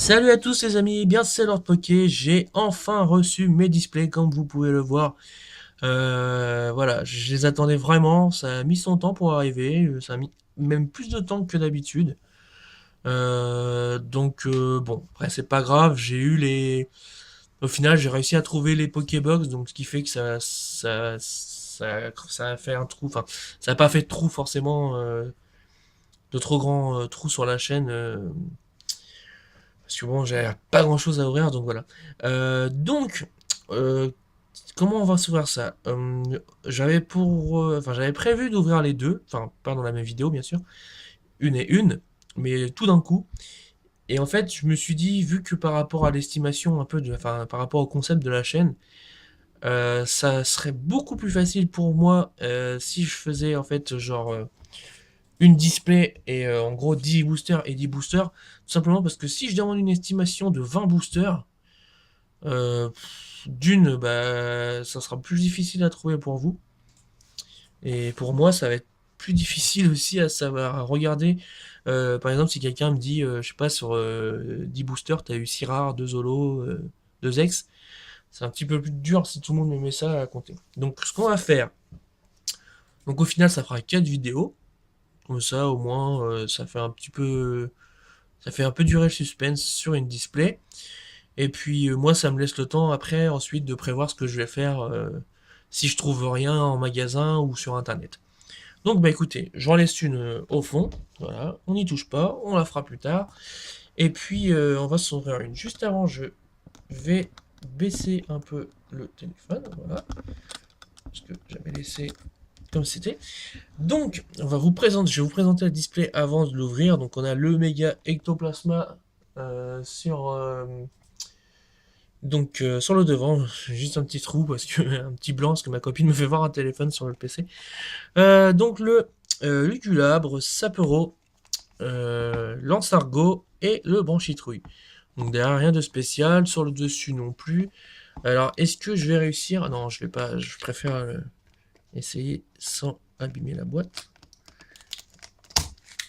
Salut à tous les amis, bien c'est Lord Poké, j'ai enfin reçu mes displays comme vous pouvez le voir. Voilà, je les attendais vraiment, ça a mis son temps pour arriver, ça a mis même plus de temps que d'habitude. Bon, après c'est pas grave, j'ai eu les... Au final j'ai réussi à trouver les Pokébox, donc ce qui fait que ça a fait un trou, enfin ça a pas fait de trou forcément, de trop grands trous sur la chaîne. Parce que bon, j'ai pas grand chose à ouvrir, donc voilà. Donc, euh, comment on va s'ouvrir ça? J'avais prévu d'ouvrir les deux, enfin, pas dans la même vidéo, bien sûr, une et une, mais tout d'un coup. Et en fait, je me suis dit, vu que par rapport à l'estimation un peu enfin, par rapport au concept de la chaîne, ça serait beaucoup plus facile pour moi si je faisais en fait une display et en gros 10 boosters et 10 boosters, tout simplement parce que si je demande une estimation de 20 boosters, euh, d'une, bah, ça sera plus difficile à trouver pour vous. Et pour moi, ça va être plus difficile aussi à savoir, à regarder. Par exemple, si quelqu'un me dit, je sais pas, sur 10 boosters, t'as eu 6 rares, 2 holos, 2 ex, c'est un petit peu plus dur si tout le monde me met ça à compter. Donc, ce qu'on va faire, donc au final, ça fera 4 vidéos. Comme ça, au moins, ça fait un peu durer le suspense sur une display. Et puis moi, ça me laisse le temps après, ensuite, de prévoir ce que je vais faire si je trouve rien en magasin ou sur internet. Donc bah écoutez, j'en laisse une au fond, voilà, on n'y touche pas, on la fera plus tard. Et puis on va s'ouvrir une. Juste avant, je vais baisser un peu le téléphone, voilà, parce que j'avais laissé comme c'était. Donc, je vais vous présenter le display avant de l'ouvrir. Donc on a le méga ectoplasma sur sur le devant, juste un petit trou parce que un petit blanc parce que ma copine me fait voir un téléphone sur le PC. Donc le Luculabre, Sapero, Lansargot et le Branchitrouille. Donc derrière rien de spécial, sur le dessus non plus. Alors est-ce que je vais réussir? Non, je vais pas, je préfère essayer sans abîmer la boîte.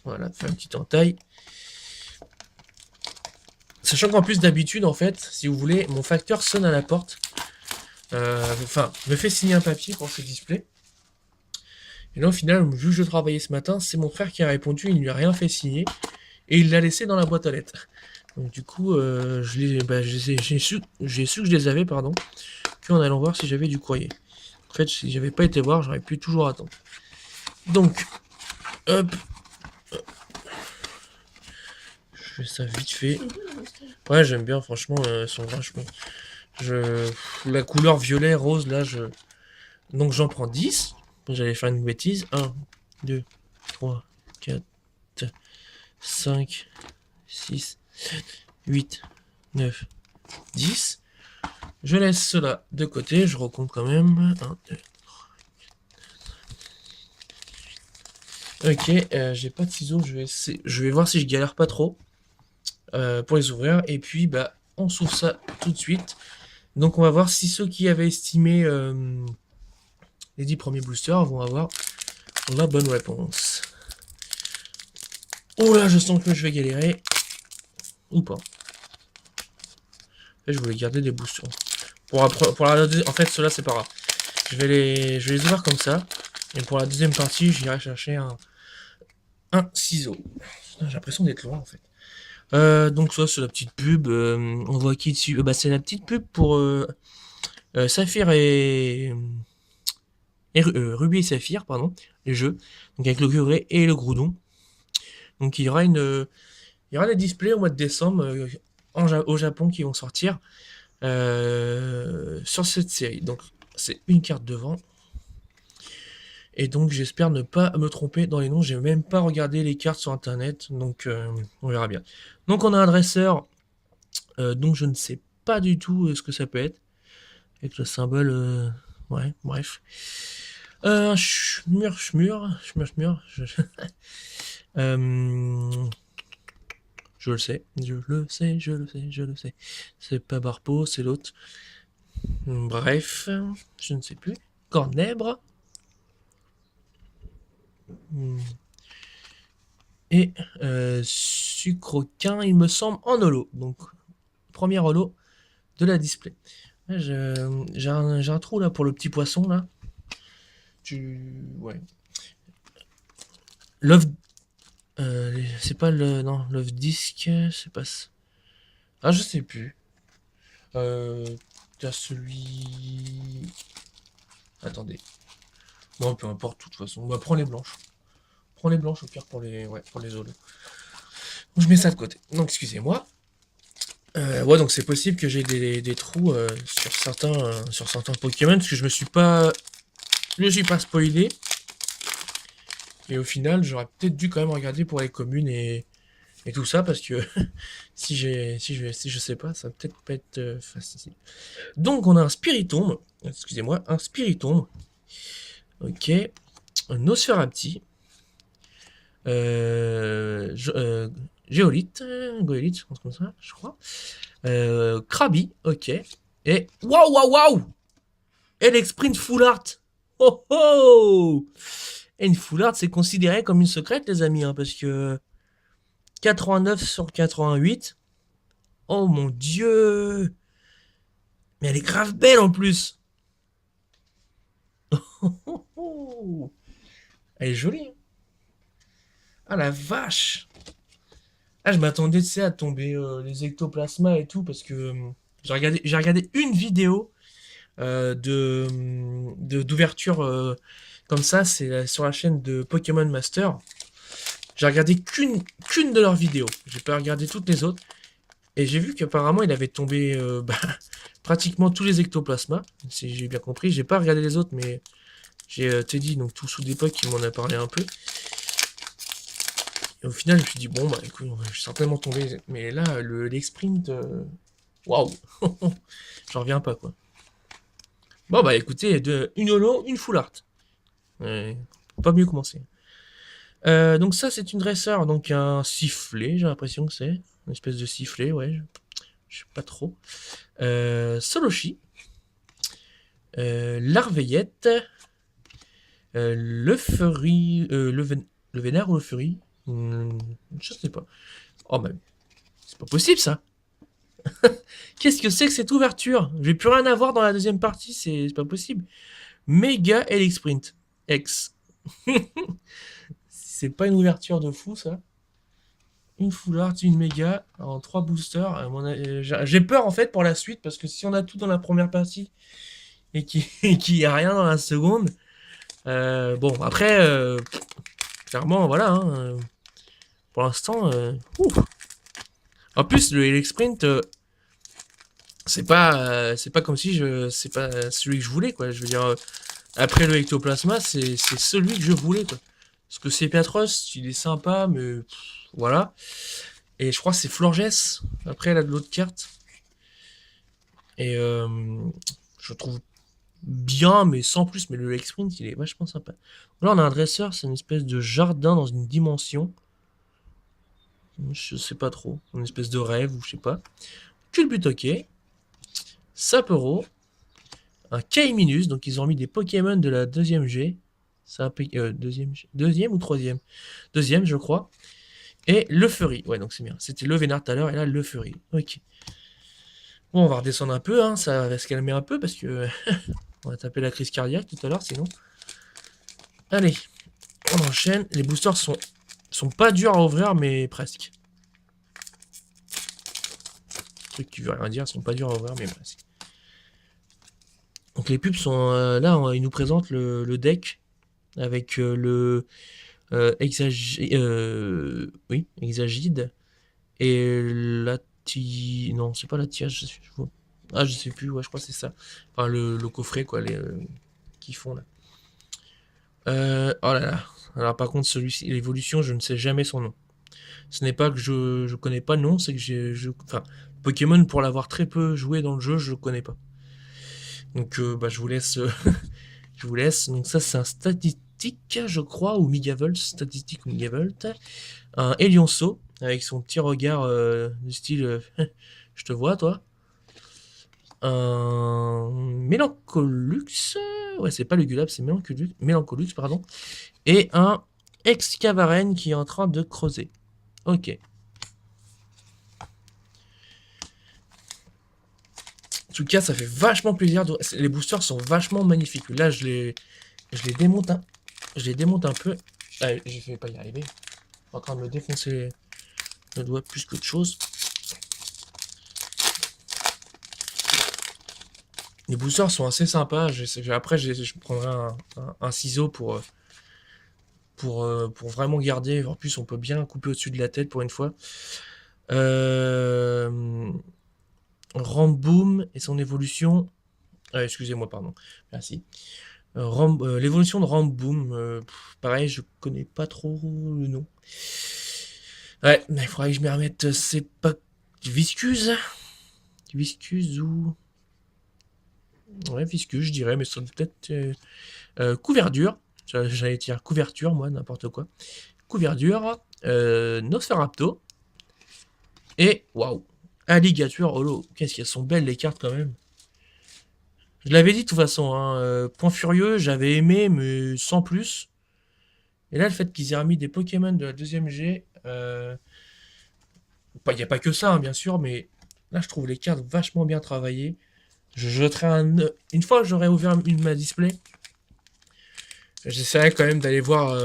Voilà, faire une petite entaille. Sachant qu'en plus d'habitude, en fait, si vous voulez, mon facteur sonne à la porte. Me fait signer un papier pour ce display. Et là, au final, vu que je travaillais ce matin, c'est mon frère qui a répondu, il ne lui a rien fait signer, et il l'a laissé dans la boîte à lettres. Donc du coup, j'ai su que je les avais, pardon, qu'en allant voir si j'avais du courrier. En fait, si j'avais pas été voir, j'aurais pu toujours attendre. Donc, hop, je fais ça vite fait. Ouais, j'aime bien, franchement, elles sont vachement... La couleur violet, rose, là, donc j'en prends 10. J'allais faire une bêtise. 1, 2, 3, 4, 5, 6, 8, 9, 10. Je laisse cela de côté, je recompte quand même. 1, 2. Ok, j'ai pas de ciseaux, je vais voir si je galère pas trop pour les ouvrir. Et puis, bah, on s'ouvre ça tout de suite. Donc, on va voir si ceux qui avaient estimé les 10 premiers boosters vont avoir la bonne réponse. Oh là, je sens que je vais galérer. Ou pas. Et je voulais garder des boosters. En fait, ceux-là, c'est pas grave. Je vais les ouvrir comme ça. Et pour la deuxième partie, j'irai chercher un ciseau. J'ai l'impression d'être loin, en fait. Donc ça, c'est la petite pub. On voit qui dessus. Bah, c'est la petite pub pour Saphir Ruby et Saphir, pardon, les jeux. Donc avec le Guré et le Groudon. Donc il y aura des displays au mois de décembre au Japon qui vont sortir sur cette série. Donc c'est une carte devant. Et donc j'espère ne pas me tromper dans les noms. J'ai même pas regardé les cartes sur internet. Donc on verra bien. Donc on a un dresseur. Donc je ne sais pas du tout ce que ça peut être. Avec le symbole. Ouais, bref. Un schmur. Euh, je le sais, je le sais. C'est pas Barpo, c'est l'autre. Bref, je ne sais plus. Cornèbre. Et Sucroquin, il me semble, en holo. Donc, premier holo de la display. J'ai un trou là pour le petit poisson là. Ouais. Love. C'est pas le. Non, Love Disc, c'est pas ça. Ah, je sais plus. T'as celui. Attendez. Bon, peu importe, de toute façon. Bah, prends les blanches. Prends les blanches au pire pour les, ouais, pour les holos. Je mets ça de côté. Donc, excusez-moi. Ouais, donc c'est possible que j'ai des trous sur certains Pokémon parce que je me suis pas spoilé. Et au final, j'aurais peut-être dû quand même regarder pour les communes et tout ça parce que si je sais pas, ça va peut-être pas être facile. Donc on a un Spiritomb, excusez-moi, un Spiritomb. Ok, un Nosferapti, Géolite, Goélite, je pense comme ça, je crois. Krabi, ok. Et waouh, waouh, waouh! Sprint Full Art! Oh oh! Et une Full Art, c'est considéré comme une secrète, les amis, hein, parce que 89 sur 88. Oh mon dieu! Mais elle est grave belle en plus! Oh, oh. Elle est jolie, hein. Ah la vache! Ah, je m'attendais, tu sais, à tomber les ectoplasmas et tout, parce que j'ai regardé une vidéo d'ouverture comme ça, c'est sur la chaîne de Pokémon Master. J'ai regardé qu'une de leurs vidéos. J'ai pas regardé toutes les autres. Et j'ai vu qu'apparemment, il avait tombé pratiquement tous les ectoplasmas. Si j'ai bien compris. J'ai pas regardé les autres, mais j'ai Teddy, donc tout sous d'époque, qui m'en a parlé un peu. Et au final, je me suis dit, bon, bah écoute, je suis certainement tombé. Mais là, l'exprint, waouh! J'en reviens pas, quoi. Bon, bah écoutez, une holo, une full art. Pas mieux commencer. Donc ça, c'est une dresseur, donc un sifflet, j'ai l'impression que c'est. Une espèce de sifflet, ouais. Je sais pas trop. Soloshi. Larveillette. Le Fury. Le Vénère ou le Fury. Je sais pas. Oh, mais c'est pas possible ça. Qu'est-ce que c'est que cette ouverture? Je vais plus rien avoir dans la deuxième partie, c'est pas possible. Méga Sprint X. C'est pas une ouverture de fou ça. Une full art, une méga, en 3 boosters. J'ai peur en fait pour la suite parce que si on a tout dans la première partie et qu'il n'y a rien dans la seconde, bon après, clairement voilà, hein, pour l'instant, en plus le Elec Sprint, c'est pas comme si c'est pas celui que je voulais quoi. Je veux dire, après le Ectoplasma, c'est celui que je voulais quoi. Parce que Sepiatros, il est sympa, mais voilà. Et je crois que c'est Florges, après elle a de l'autre carte. Et je trouve bien, mais sans plus. Mais le X-Sprint, il est vachement sympa. Là, on a un dresseur, c'est une espèce de jardin dans une dimension. Je sais pas trop. Une espèce de rêve, ou je sais pas. Culbutoke. Sapero. Un Kaiminus. Donc, ils ont mis des Pokémon de la deuxième G. Deuxième ou troisième? Deuxième, je crois. Et le Fury. Ouais, donc c'est bien. C'était le Vénard tout à l'heure, et là, le Fury. Ok. Bon, on va redescendre un peu, hein. Ça va se calmer un peu, parce que on va taper la crise cardiaque tout à l'heure, sinon. Allez, on enchaîne. Les boosters sont pas durs à ouvrir, mais presque. Truc qui veut rien dire, sont pas durs à ouvrir, mais presque. Donc les pubs sont là, ils nous présentent le deck avec le oui, Exagide et non, c'est pas la tia, je sais plus, ouais, je crois que c'est ça. Enfin, le coffret, quoi, qu'ils font là. Oh là là. Alors par contre, celui-ci, l'évolution, je ne sais jamais son nom. Ce n'est pas que je connais pas le nom, c'est que enfin, Pokémon, pour l'avoir très peu joué dans le jeu, je connais pas. Donc bah, je vous laisse. Je vous laisse. Donc ça, c'est un statistique, je crois, ou Megavolt. Statistique ou Megavolt. Un Elionceau, avec son petit regard du style je te vois, toi. Un Mélancolux. Ouais, c'est pas Lugulab, c'est Mélancolux, pardon. Et un Excavaren qui est en train de creuser. Ok. En tout cas, ça fait vachement plaisir. Les boosters sont vachement magnifiques. Là, je les démonte je les démonte un peu. Ah, je vais pas y arriver. En train de me défoncer le doigt plus qu'autre chose. Les boosters sont assez sympas. Après, je prendrai un ciseau pour vraiment garder. En plus, on peut bien couper au-dessus de la tête pour une fois. Ramboom et son évolution. Excusez-moi, pardon. Merci. L'évolution de Ramboom. Pareil, je connais pas trop le nom. Ouais, mais il faudrait que je m'y remette. C'est pas Viscuse. Viscuse ou. Ouais, Viscuse, je dirais, mais ça peut-être. Couverture. J'allais dire couverture, moi, n'importe quoi. Couverture. Nosferapto. Et. Waouh! Alligator Holo. Qu'est-ce qu'elles sont belles les cartes quand même. Je l'avais dit de toute façon. Hein, Point Furieux, j'avais aimé, mais sans plus. Et là, le fait qu'ils aient remis des Pokémon de la deuxième G. Il n'y a pas que ça, hein, bien sûr, mais là, je trouve les cartes vachement bien travaillées. Je jetterai une fois que j'aurai ouvert ma display, j'essaierai quand même d'aller voir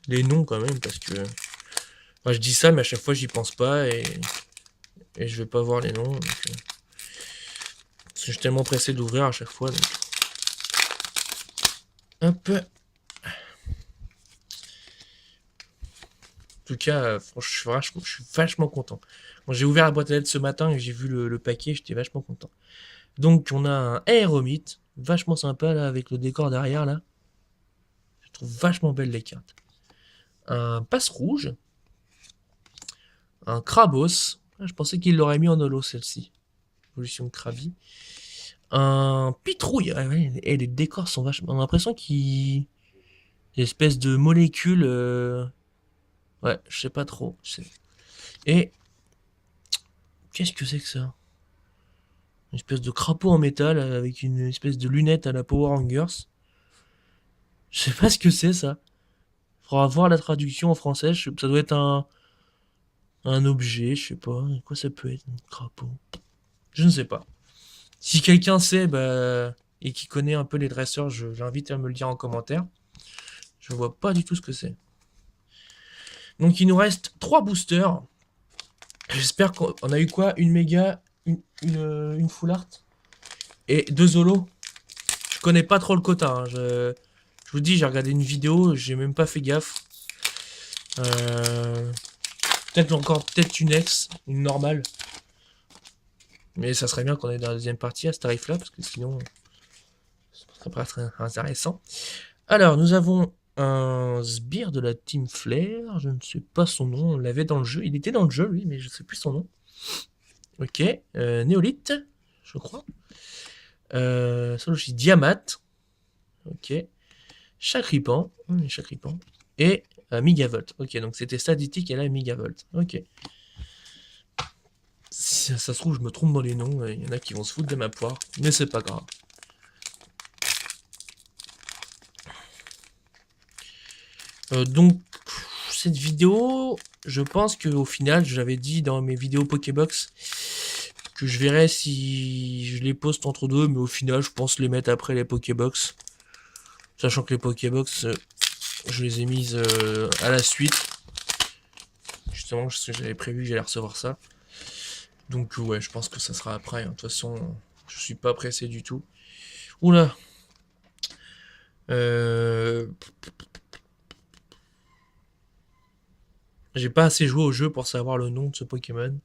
les noms quand même, parce que enfin, je dis ça, mais à chaque fois, j'y pense pas et je vais pas voir les noms. Donc, parce que je suis tellement pressé d'ouvrir à chaque fois. Donc. Hop. En tout cas, franchement, je suis vachement content. Quand j'ai ouvert la boîte à lettres ce matin et que j'ai vu le paquet, j'étais vachement content. Donc, on a un Aéromite, vachement sympa là, avec le décor derrière là. Je trouve vachement belle les cartes. Un Passe Rouge. Un Krabos. Je pensais qu'il l'aurait mis en holo celle-ci. Évolution de Krabi. Un Pitrouille. Et les décors sont vachement. On a l'impression qu'il. Une espèce de molécule. Ouais, je sais pas trop. Et. Qu'est-ce que c'est que ça? Une espèce de crapaud en métal avec une espèce de lunette à la Power Rangers. Je sais pas ce que c'est ça. Faudra voir la traduction en français. Ça doit être un objet, je sais pas. Quoi ça peut être, un crapaud? Je ne sais pas. Si quelqu'un sait et qui connaît un peu les dresseurs, je l'invite à me le dire en commentaire. Je vois pas du tout ce que c'est. Donc il nous reste 3 boosters. J'espère qu'on a eu quoi? Une méga, une full art et 2 holos. Je connais pas trop le quota. Hein. Je vous dis, j'ai regardé une vidéo, j'ai même pas fait gaffe. Peut-être une ex, une normale. Mais ça serait bien qu'on ait dans la deuxième partie à ce tarif-là, parce que sinon, ça pourrait être intéressant. Alors, nous avons un sbire de la Team Flare, je ne sais pas son nom, on l'avait dans le jeu. Il était dans le jeu, lui, mais je ne sais plus son nom. Ok, Néolithe, je crois. Solochi Diamat. Ok. Chacripan. Chacripan. Et Megavolt. Ok, donc c'était Staditique et là Megavolt. Ok. Si ça se trouve, je me trompe dans les noms. Il y en a qui vont se foutre de ma poire. Mais c'est pas grave. Donc, cette vidéo, je pense qu'au final, j'avais dit dans mes vidéos Pokébox que je verrais si je les poste entre deux, mais au final, je pense les mettre après les Pokébox. Sachant que les Pokébox, je les ai mises à la suite. Justement, parce que j'avais prévu que j'allais recevoir ça. Donc, ouais, je pense que ça sera après. Hein. De toute façon, je suis pas pressé du tout. Oula! J'ai pas assez joué au jeu pour savoir le nom de ce Pokémon.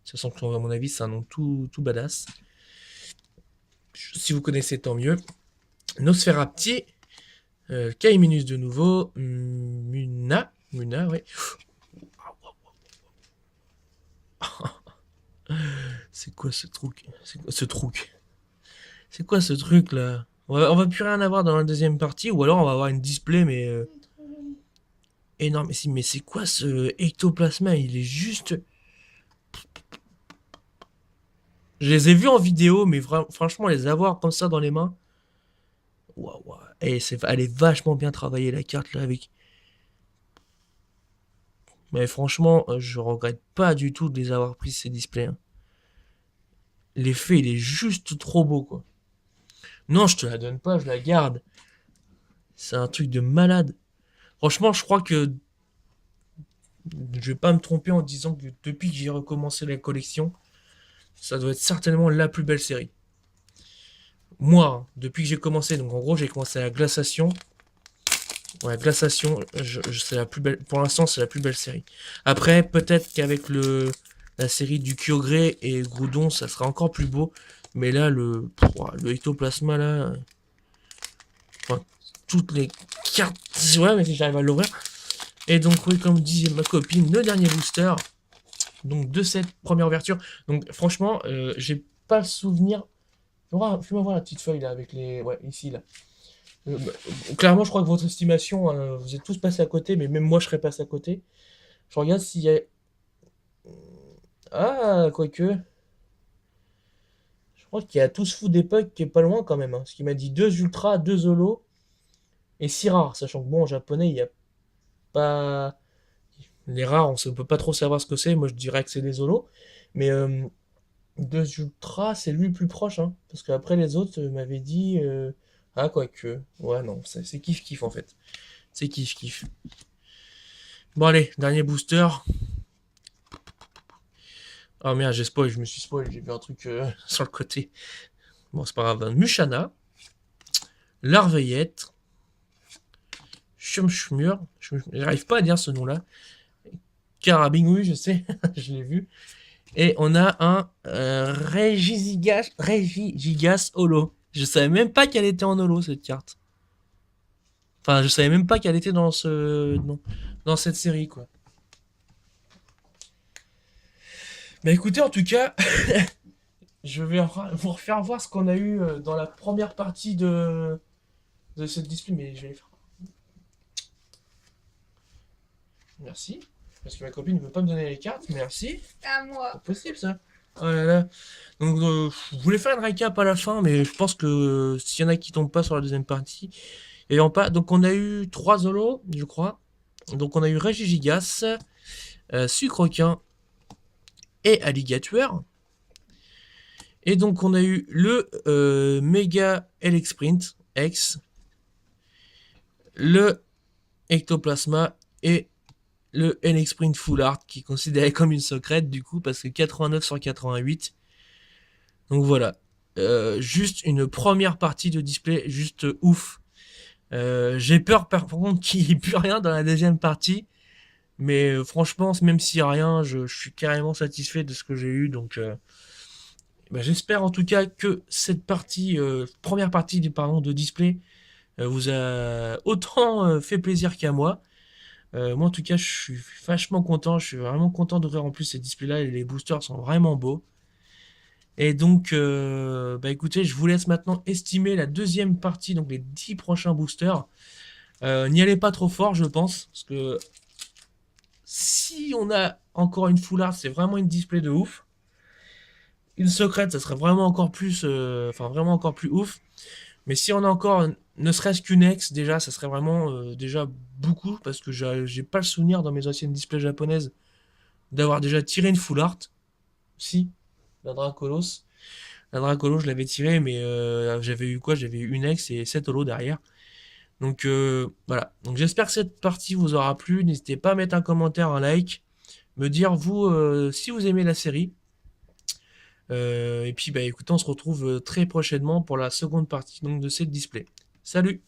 Sachant que, à mon avis, c'est un nom tout badass. Si vous connaissez, tant mieux. Nosferapti. Kaiminus de nouveau. Muna, ouais. C'est quoi ce truc? C'est quoi ce truc là? On va plus rien avoir dans la deuxième partie, ou alors on va avoir une display, mais énorme. Mais c'est quoi ce ectoplasma? Il est juste. Je les ai vus en vidéo, mais franchement, les avoir comme ça dans les mains. waouh, waouh. Et elle est vachement bien travaillée la carte là avec. Mais franchement, je regrette pas du tout de les avoir pris ces displays, hein. L'effet, il est juste trop beau, quoi. Non, je te la donne pas, je la garde. C'est un truc de malade. Franchement, je crois que je vais pas me tromper en disant que depuis que j'ai recommencé la collection, ça doit être certainement la plus belle série. Moi, hein, depuis que j'ai commencé, donc en gros, j'ai commencé la glaciation. Ouais, glaciation, c'est la plus belle. Pour l'instant, c'est la plus belle série. Après, peut-être qu'avec la série du Kyogre et Groudon, ça sera encore plus beau. Mais là, le ectoplasma, là. Enfin, toutes les cartes. Ouais, mais si j'arrive à l'ouvrir. Et donc, oui, comme disait ma copine, le dernier booster. Donc, de cette première ouverture. Donc, franchement, j'ai pas le souvenir. Fais-moi voir la petite feuille là, avec les. Ouais, ici, là. Bah, clairement, je crois que votre estimation, vous êtes tous passés à côté, mais même moi, je serais passé à côté. Je regarde s'il y a. Ah, quoique. Je crois qu'il y a tous fou d'époque qui est pas loin quand même, hein. Parce qu'il m'a dit 2 ultras, 2 holos et 6 rares. Sachant que bon, en japonais, il n'y a pas. Les rares, on ne peut pas trop savoir ce que c'est. Moi, je dirais que c'est des holos. Mais 2 ultras, c'est lui le plus proche, hein. Parce qu'après, les autres m'avaient dit. Ah, quoique. Ouais, non, c'est kiff-kiff en fait. C'est kiff-kiff. Bon, allez, dernier booster. Oh merde, j'ai spoil, je me suis spoil, j'ai vu un truc sur le côté. Bon, c'est pas grave. Mushana, Larveillette, Chumchmur, j'arrive pas à dire ce nom-là. Carabine, oui, je sais, je l'ai vu. Et on a un Regigigas Holo. Je savais même pas qu'elle était en holo cette carte. Enfin, je savais même pas qu'elle était dans cette série, quoi. Bah écoutez, en tout cas, je vais vous refaire voir ce qu'on a eu dans la première partie de cette display, mais je vais les faire. Merci. Parce que ma copine ne veut pas me donner les cartes. Merci. À C'est moi. pas possible ça. Oh là là. Donc je voulais faire une récap à la fin, mais je pense que s'il y en a qui tombent pas sur la deuxième partie, ayant pas. Donc on a eu 3 Zolos, je crois. Donc on a eu Regigigas, Sucroquin et Alligator. Et donc on a eu le Mega Sprint X, le Ectoplasma et le Sprint Full Art qui est considéré comme une secrète du coup parce que 89 sur 88. Donc voilà. Juste une première partie de display juste ouf. J'ai peur par contre qu'il n'y ait plus rien dans la deuxième partie. Mais franchement, même s'il n'y a rien, je suis carrément satisfait de ce que j'ai eu. Donc bah, j'espère en tout cas que cette partie, première partie de display vous a autant fait plaisir qu'à moi. Moi en tout cas je suis vachement content, je suis vraiment content d'ouvrir en plus ces displays là et les boosters sont vraiment beaux. Et donc bah écoutez, je vous laisse maintenant estimer la deuxième partie, donc les 10 prochains boosters. N'y allez pas trop fort je pense, parce que si on a encore une full art, c'est vraiment une display de ouf. Une secrète, ça serait vraiment encore plus, enfin vraiment encore plus ouf. Mais si on a encore ne serait-ce qu'une ex, déjà, ça serait vraiment déjà beaucoup, parce que j'ai pas le souvenir dans mes anciennes displays japonaises d'avoir déjà tiré une full art. Si, la Dracolos. La Dracolos, je l'avais tiré, mais j'avais eu quoi? J'avais eu une ex et 7 holos derrière. Donc voilà. Donc j'espère que cette partie vous aura plu. N'hésitez pas à mettre un commentaire, un like, me dire vous si vous aimez la série. Et puis bah écoutez, on se retrouve très prochainement pour la seconde partie donc, de cette display. Salut!